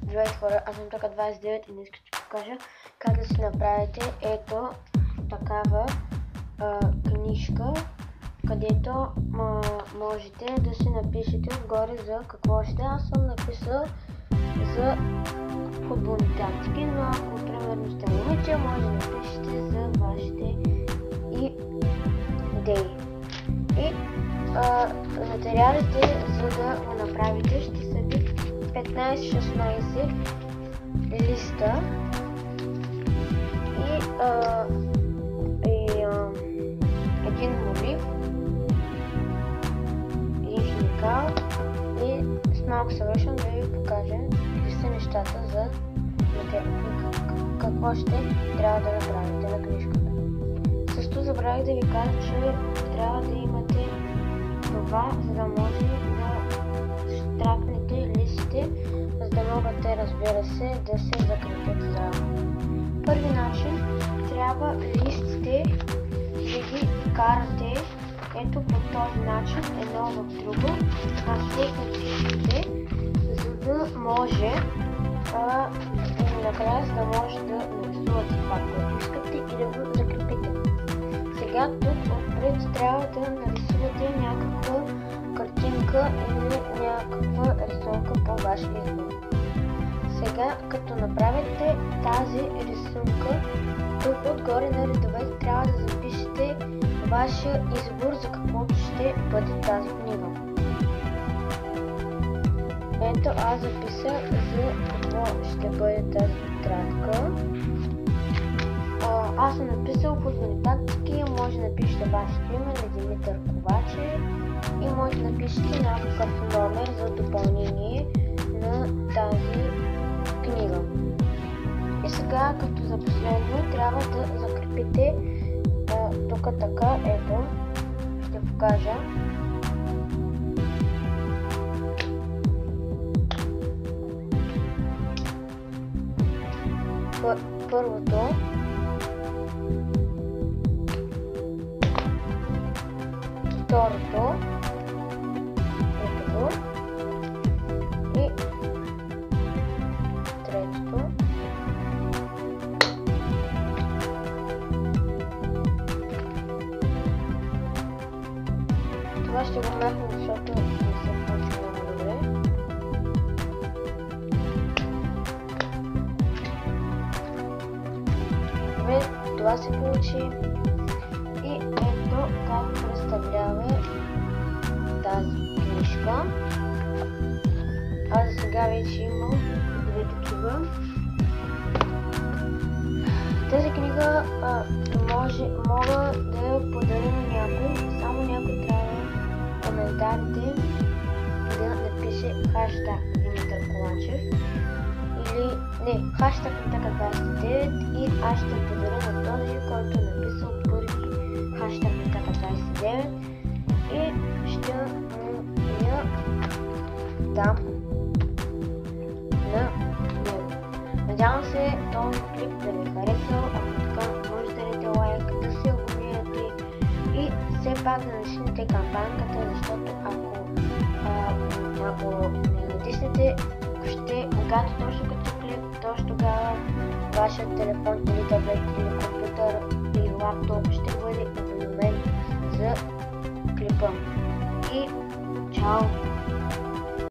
Здравейте хора, аз съм тук 29 и днес ще покажа как да си направите ето такава книжка, където можете да си напишете отгоре за какво ще. Аз съм написал за футболни тактики, но ако примерно сте момиче, може да напишете за вашите идеи. И материалите, за да го направите, ще са 15-16 листа и един молив, един химикал и с малко съвършен да ви покажа какви са нещата за какво ще трябва да направите на книжката. Също забравих да ви кажа, че трябва да имате това, за да може да штракнете листите, за да могат те, разбира се, да се закрепят здраво. Първи начин, трябва листите да ги вкарате ето по този начин, едно в друго, наследно всичките, за да може накрая, за да може да нарисувате това, което искате и да го закрепите. Сега тук отпред трябва да нарисувате някаква картинка или някаква рисунка по ваш избор. Сега, като направите тази рисунка, тук отгоре на редовете трябва да запишете вашия избор за каквото ще бъде тази книга. Ето аз записах за какво ще бъде тази тетрадка. Аз съм написал футболни тактики, може да напишете вашето име на Димитър Ковачев и може да напишете някакъв номер за допълнение на тази книга. И сега, като за последно, трябва да закрепите тук така, ето, ще покажа. Първото второто, третото и третото. Това ще го махна, защото не се получи много добре. Добре, това се получи. И ето как представлява тази книжка. Аз за сега вече имам две такива. Тази книга мога да я подаря на някой, само някой трябва в коментарите да напише хаштаг Димитър Ковачев или не, хаштаг Така29 и аз ще подаря на този, който е написал първи хаштаг Така29 и ще я дам на него. Надявам се този клип да ви е харесал, ако така може да дадете лайк, да се абонирате и все пак да натиснете камбанката, защото ако не натиснете, когато точно като клип, точно тогава вашият телефон или таблет или компютър или лаптоп ще бъде уведомен за клипа. И чао!